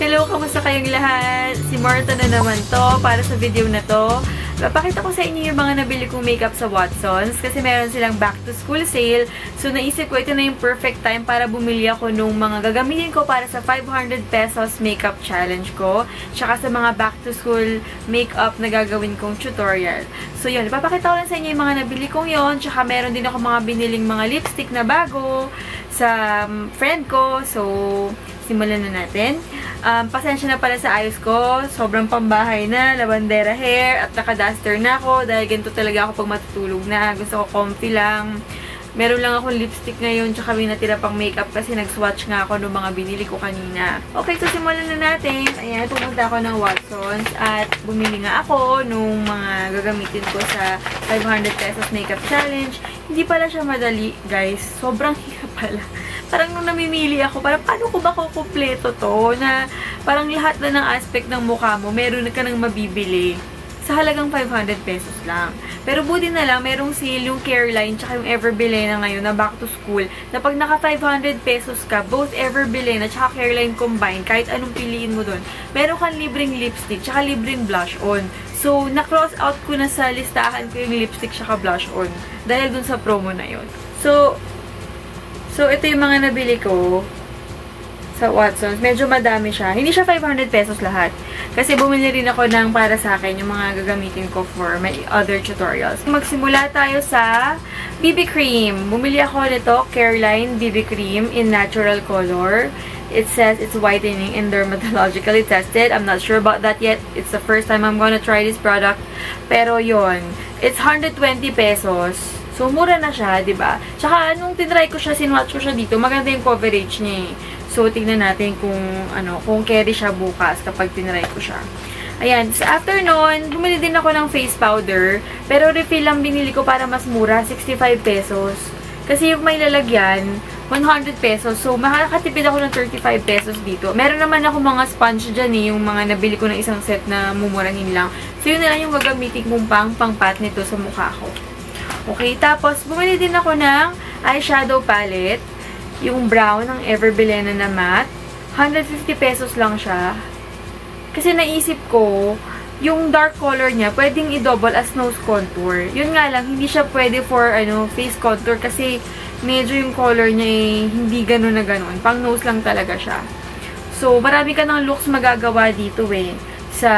Hello, kamusta kayong lahat? Si Marta na naman to para sa video na to. Papakita ko sa inyo yung mga nabili kong makeup sa Watsons kasi meron silang back to school sale. So naisip ko ito na yung perfect time para bumili ako nung mga gagamitin ko para sa 500 pesos makeup challenge ko. Tsaka sa mga back to school makeup na gagawin kong tutorial. So yun, ipapakita ko lang sa inyo yung mga nabili kong yon. Tsaka meron din ako mga biniling mga lipstick na bago sa friend ko. So simulan na natin. Pasensya na pala sa ayos ko. Sobrang pambahay na, lavandera hair, at naka-duster na ako dahil ganito talaga ako pag matutulog na. Gusto ko comfy lang. Meron lang akong lipstick ngayon tsaka may natira pang makeup kasi nag-swatch nga ako ng mga binili ko kanina. Okay, so simulan na natin. Ayan, pumunta ako ng Watsons at bumili nga ako nung mga gagamitin ko sa 500 pesos makeup challenge. Hindi pala siya madali, guys. Sobrang hirap pala. Parang nung namimili ako, parang paano ko ba kukumpleto to? Na parang lahat na ng aspect ng mukha mo, meron ka nang mabibili sa halagang 500 pesos lang. Pero buti na lang, merong sale yung Careline tsaka yung Everbilena ngayon na back to school. Na pag naka 500 pesos ka, both Everbilena tsaka Careline combined, kahit anong piliin mo dun, meron kang libreng lipstick tsaka libreng blush on. So, na-cross out ko na sa listahan ko yung lipstick tsaka blush on dahil dun sa promo na yun. So, ito yung mga nabili ko sa Watsons. Medyo madami siya. Hindi siya 500 pesos lahat. Kasi bumili rin ako ng para sa akin yung mga gagamitin ko for my other tutorials. Magsimula tayo sa BB cream. Bumili ako nito, Careline BB cream in natural color. It says it's whitening and dermatologically tested. I'm not sure about that yet. It's the first time I'm gonna try this product. Pero yon, it's 120 pesos. So, mura na siya, diba? Tsaka, nung tinry ko siya, sinwatch ko siya dito, maganda yung coverage niya eh. So, tingnan natin kung carry siya bukas kapag tinry ko siya. Ayan. So, after nun, bumili din ako ng face powder. Pero refill lang binili ko para mas mura, 65 pesos. Kasi yung may lalagyan, 100 pesos. So, makakatipid ako ng 35 pesos dito. Meron naman ako mga sponge dyan eh, yung mga nabili ko ng isang set na mumurahin lang. So, yun na lang yung gagamitin kong pangpat nito sa mukha ko. Okay, tapos bumili din ako ng eyeshadow palette, yung brown ng Everbilena na matte. 150 pesos lang siya. Kasi naisip ko, yung dark color niya, pwedeng i-double as nose contour. Yun nga lang, hindi siya pwede for face contour kasi medyo yung color niya hindi ganun na ganun. Pang nose lang talaga siya. So, marami ka ng looks magagawa dito sa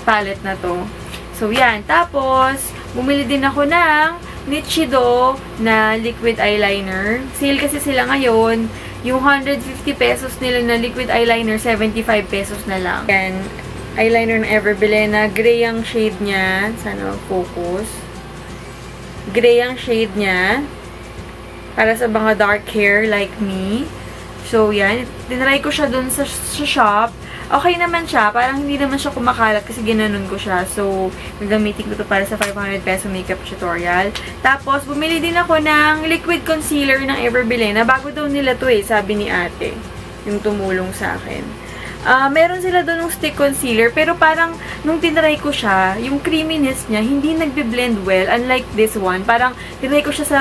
palette na to. So, yan. Tapos, bumili din ako ng Nichido na liquid eyeliner. Sale kasi sila ngayon. Yung 150 pesos nila na liquid eyeliner, 75 pesos na lang. Yan. Eyeliner ng Everbilena. Gray ang shade niya. Sana focus. Gray ang shade niya. Para sa mga dark hair like me. So, yan. Tinry ko siya dun sa shop. Okay naman siya. Parang hindi naman siya kumakalat kasi ginanon ko siya. So, gagamitin ko to para sa 500 peso makeup tutorial. Tapos, bumili din ako ng liquid concealer ng Everbilena. Bago daw nila to sabi ni ate. Yung tumulong sa akin. Meron sila doon ng stick concealer. Pero parang, nung tinry ko siya, yung creaminess niya, hindi nagbe-blend well. Unlike this one. Parang, tinry ko siya sa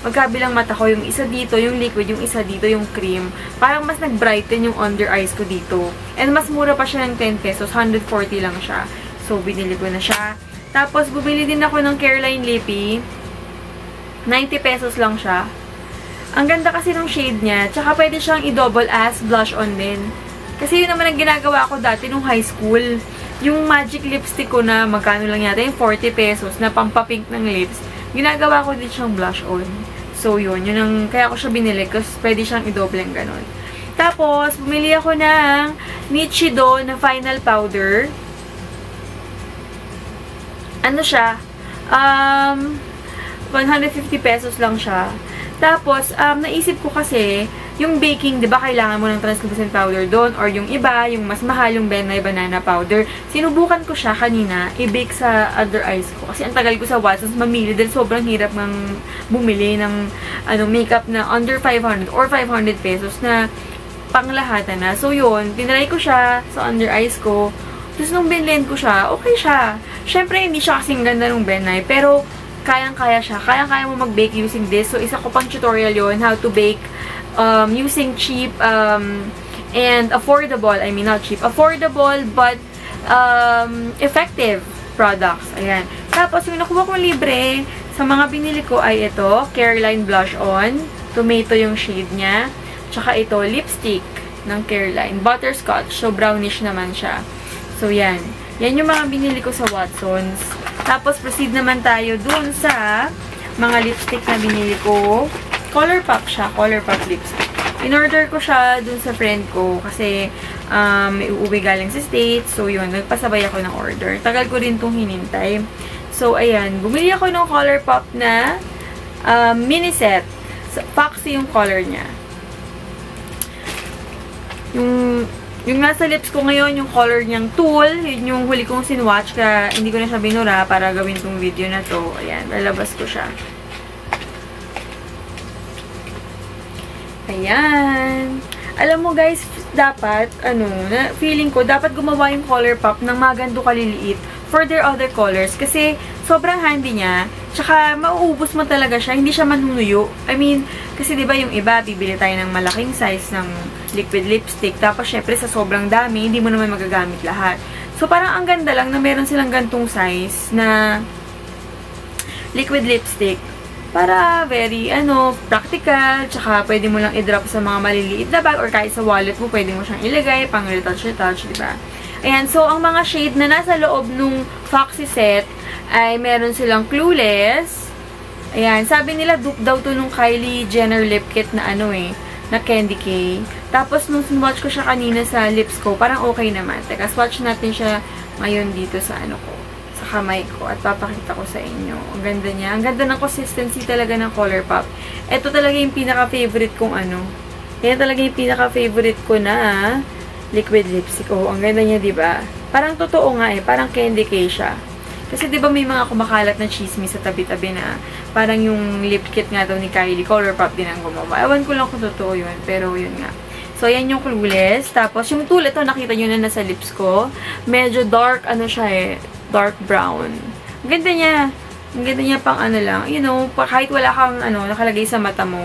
magkabilang mata ko. Yung isa dito, yung liquid. Yung isa dito, yung cream. Parang mas nag-brighten yung under eyes ko dito. And mas mura pa siya ng 10 pesos. 140 lang siya. So, binili ko na siya. Tapos, bumili din ako ng Careline Lippy. 90 pesos lang siya. Ang ganda kasi ng shade niya. Tsaka pwede siyang i-double as blush on din. Kasi yun naman ang ginagawa ko dati nung high school. Yung magic lipstick ko na magkano lang yata, yung 40 pesos na pampapink ng lips. Ginagawa ko din siyang blush on. So yun ang, kaya ko siya binili kasi pwede siyang i-double ang ganon. Tapos, bumili ako ng Nichido na final powder. Ano siya? 150 pesos lang siya. Tapos, naisip ko kasi, yung baking, di ba, kailangan mo ng translucent powder doon, or yung iba, yung mas mahal, yung Benay Banana Powder. Sinubukan ko siya kanina, i-bake sa under eyes ko. Kasi ang tagal ko sa Watsons mamili, dahil sobrang hirap ng bumili ng makeup na under 500 or 500 pesos na panglahatan na. So, yun, tinry ko siya sa under eyes ko. Tapos, nung binlend ko siya, okay siya. Syempre, hindi siya kasing ganda ng Benay, pero kayang-kaya siya. Kayang-kaya mo mag-bake using this. So, isa ko pang tutorial yon how to bake using cheap And affordable, I mean not cheap, affordable but effective products. Ayan. Tapos, yung nakuha kong libre sa mga binili ko ay ito, Careline Blush On. Tomato yung shade niya. Tsaka ito, lipstick ng Careline. Butterscotch. So, brownish naman siya. So, yan. Yan yung mga binili ko sa Watsons. Tapos, proceed naman tayo dun sa mga lipstick na binili ko. ColourPop siya. ColourPop lipstick. In-order ko siya dun sa friend ko kasi may uuwi galing sa States. So, yun. Nagpasabay ako ng order. Tagal ko rin itong hinintay. So, ayan. Bumili ako ng ColourPop na mini set. Foxy yung color niya. Yung nasa lips ko ngayon, yung color niyang Tulle. Yun yung huli kong sinwatch. Kaya hindi ko na siya binura para gawin tong video na to. Ayan. Lalabas ko siya. Ayan. Alam mo guys, dapat, feeling ko, dapat gumawa yung ColourPop ng magando kaliliit for their other colors. Kasi, sobrang handy niya. Tsaka, mauubos mo talaga siya. Hindi siya manunuyo. I mean, kasi diba yung iba, bibili tayo ng malaking size ng liquid lipstick. Tapos, syempre, sa sobrang dami, hindi mo naman magagamit lahat. So, parang ang ganda lang na meron silang gantong size na liquid lipstick. Para very, practical, tsaka pwede mo lang i-drop sa mga maliliit na bag or kahit sa wallet mo, pwede mo siyang ilagay, pang retouch, diba? Ayan, so ang mga shade na nasa loob nung Foxy set ay meron silang Clueless. Ayan, sabi nila dupe daw to nung Kylie Jenner lip kit na na Candy K. Tapos nung swatch ko siya kanina sa lips ko, parang okay naman. Teka, swatch natin siya ngayon dito sa sa kamay ko at papakita ko sa inyo. Ang ganda niya. Ang ganda ng consistency talaga ng ColourPop. Ito talaga yung pinaka-favorite kong Yan talaga yung pinaka-favorite ko na liquid lipstick. Oh, ang ganda niya, diba? Parang totoo nga parang Candy K siya. Kasi diba may mga kumakalat na chismis sa tabi-tabi na parang yung lip kit nga daw ni Kylie, ColourPop din ang gumawa. Ewan ko lang kung totoo yun, pero yun nga. So, yan yung Clueless. Tapos, yung Tulle, ito, nakita nyo na nasa lips ko. Medyo dark, siya dark brown. Ang ganda niya. Ang ganda niya pang lang. You know, kahit wala kang, nakalagay sa mata mo.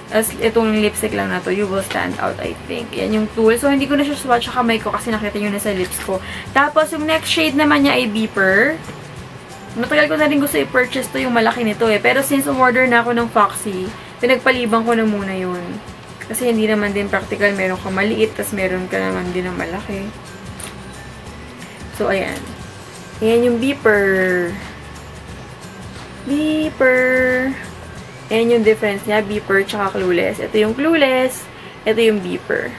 As itong lipstick lang na to, you will stand out, I think. Yan yung Tulle. So, hindi ko na siya swatch sa kamay ko kasi nakita nyo na sa lips ko. Tapos, yung next shade naman niya ay Beeper. Matagal ko na rin gusto i-purchase to yung malaki nito Pero since umorder na ako ng Foxy, pinagpalibang ko na muna yun. Kasi hindi naman din practical. Meron ka maliit, tas meron ka naman din ng malaki. So, ayan. Ayan yung Beeper. Beeper. Ayan yung difference niya. Beeper tsaka Clueless. Ito yung Clueless. Ito yung Beeper.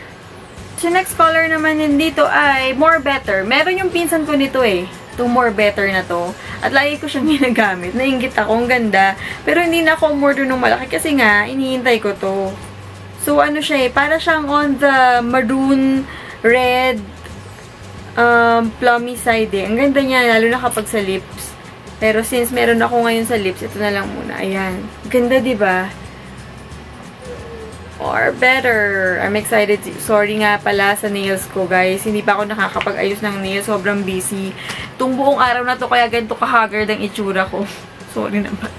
So, next color naman din dito ay More Better. Meron yung pinsan ko nito Itong More Better na to. At lagi ko siyang ginagamit. Nainggit ako. Ang ganda. Pero hindi na ako umorder ng malaki kasi nga, inihintay ko to. So, siya para siyang on the maroon, red, plummy side Ang ganda niya, lalo na kapag sa lips. Pero since meron ako ngayon sa lips, ito na lang muna. Ayan. Ganda, diba? Or better. I'm excited. Sorry nga pala sa nails ko, guys. Hindi pa ako nakakapag-ayos ng nails. Sobrang busy. Itong buong araw na to, kaya ganito ka-haggard ang itsura ko. Sorry naman.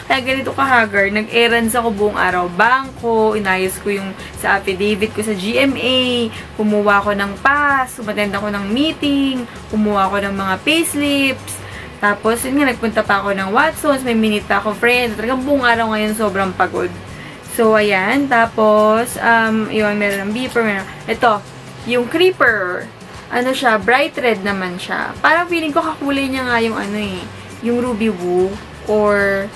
Kaya ganito ka-haggard. Nag-errands ako buong araw. Bangko, inayos ko yung sa affidavit ko sa GMA, kumuha ko ng pass, umattend ako ng meeting, kumuha ko ng mga payslips, tapos yun nga, nagpunta pa ako ng Watsons, may minute pa ako friend. Talagang buong araw ngayon sobrang pagod. So, ayan. Tapos, yun, meron ng Beeper, meron. Ito, yung Creeper. Siya, bright red naman siya. Parang feeling ko kakulay niya nga yung yung Ruby Woo, or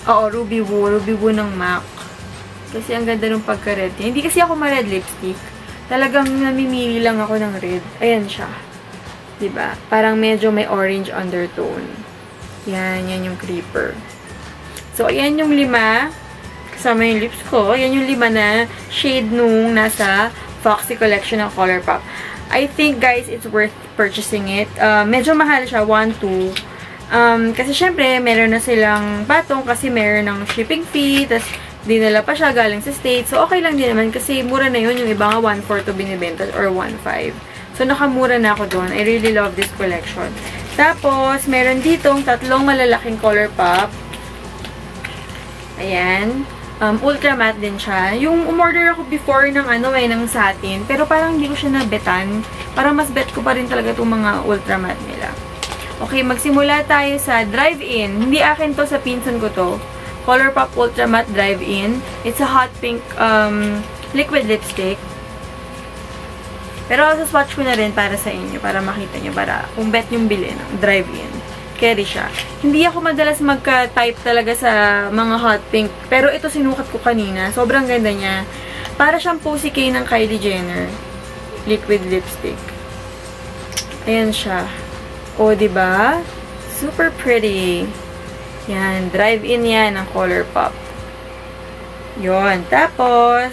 Ruby Woo ng MAC. Kasi ang ganda ng pagka-red niya. Hindi kasi ako ma-red lipstick. Talagang namimili lang ako ng red. Ayan siya. Diba? Parang medyo may orange undertone. Yan yung Creeper. So, ayan yung 5. Kasama yung lips ko. Ayan yung 5 na shade nung nasa Foxy collection ng ColourPop. I think, guys, it's worth purchasing it. Medyo mahal siya. 1-2. Kasi syempre, meron na silang patong kasi meron ng shipping fee, tas dinala pa siya galing sa States. So, okay lang din naman kasi mura na yun. Yung iba nga 1.4 to binibenta or 1.5. So, nakamura na ako doon. I really love this collection. Tapos, meron ditong 3 malalaking ColourPop. Ayan. Ultra matte din siya. Yung umorder ako before ng ng satin, pero parang hindi ko siya nabetan. Parang mas bet ko pa rin talaga itong mga ultra matte nila. Okay, magsimula tayo sa Drive-In. Hindi akin to, sa pinsan ko to. ColourPop Ultra Matte Drive-In. It's a hot pink liquid lipstick. Pero swatch ko na rin para sa inyo, para makita nyo, para kung bet yung bilhin, Drive-In. Carry siya. Hindi ako madalas magka-type talaga sa mga hot pink, pero ito sinukat ko kanina. Sobrang ganda niya. Para siyang Posy K ng Kylie Jenner. Liquid lipstick. Ayan siya. O, diba? Super pretty. Yan. Drive-In yan ng ColourPop. Yun. Tapos,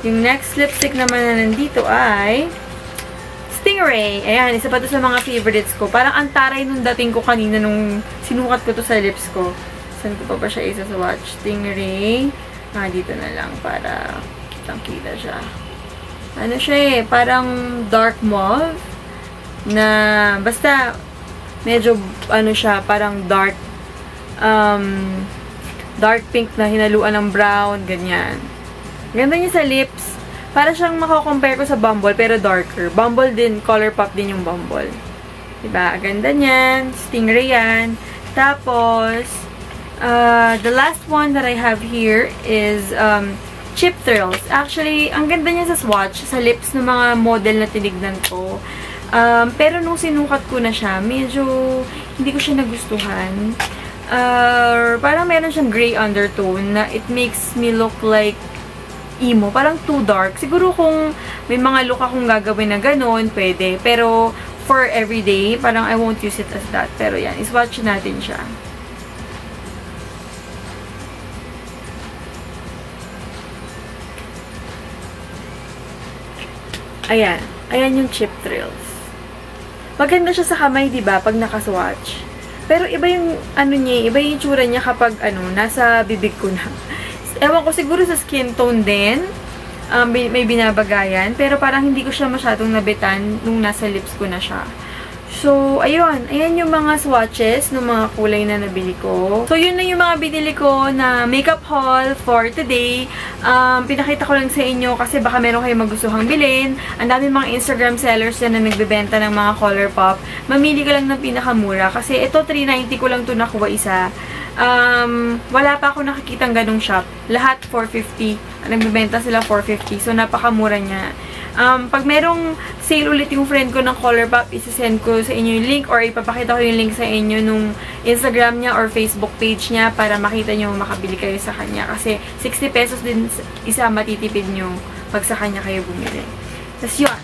yung next lipstick naman na nandito ay Stingray. Ayan, isa pa to sa mga favorites ko. Parang ang taray nung dating ko kanina nung sinukat ko to sa lips ko. Saan ko pa ba siya isa sa watch? Stingray. Dito na lang para kitang-kita siya. Ano siya eh, parang dark mauve na basta medyo siya, parang dark pink na hinaluan ng brown, ganyan. Ganda niya sa lips. Para siyang makakompare ko sa Bumble, pero darker. Bumble din, ColourPop din yung Bumble. Diba? Ganda niyan. Stingray yan. Tapos, the last one that I have here is Cheap Thrills. Actually, ang ganda niya sa swatch, sa lips ng mga model na tinignan ko. Pero nung sinukat ko na siya, medyo hindi ko siya nagustuhan. Parang meron siyang gray undertone na it makes me look like emo. Parang too dark. Siguro kung may mga look akong gagawin na ganun, pwede. Pero for everyday, parang I won't use it as that. Pero yan, iswatch natin siya. Ayan. Ayan yung Cheap Thrills. Maganda siya sa kamay, diba? Pag nakaswatch. Pero iba yung, niya, iba yung itsura niya kapag, nasa bibig ko na. Ewan ko, siguro sa skin tone din, may binabagayan. Pero parang hindi ko siya masyadong nabitan nung nasa lips ko na siya. So, ayun. Ayan yung mga swatches ng mga kulay na nabili ko. So, yun na yung mga binili ko na makeup haul for today. Pinakita ko lang sa inyo kasi baka meron kayong magustuhang bilhin. Ang dami mga Instagram sellers yan na nagbebenta ng mga ColourPop. Mamili ka lang ng pinakamura. Kasi ito, $3.90 ko lang ito nakuha isa. Wala pa ako nakikitang ganong shop. Lahat $4.50. Nagbebenta sila $4.50. So, napakamura niya. Pag merong sale ulit yung friend ko ng ColourPop, isasend ko sa inyo yung link or ipapakita ko yung link sa inyo nung Instagram niya or Facebook page niya para makita nyo makabili kayo sa kanya. Kasi 60 pesos din isa matitipid nyo pag sa kanya kayo bumili. Tapos yun.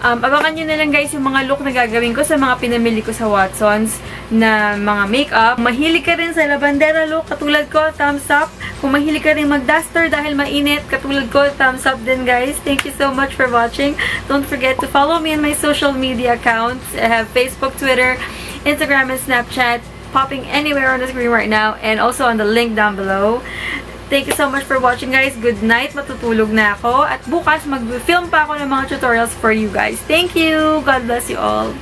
Abangan nyo na lang guys yung mga look na gagawin ko sa mga pinamili ko sa Watsons na mga makeup. Mahilig ka rin sa lavandera look, katulad ko, thumbs up. Kung mahilig ka rin mag-duster dahil mainit, katulad ko, thumbs up din guys. Thank you so much for watching. Don't forget to follow me on my social media accounts. I have Facebook, Twitter, Instagram, and Snapchat popping anywhere on the screen right now and also on the link down below. Thank you so much for watching guys. Good night. Matutulog na ako. At bukas mag-film pa ako ng mga tutorials for you guys. Thank you. God bless you all.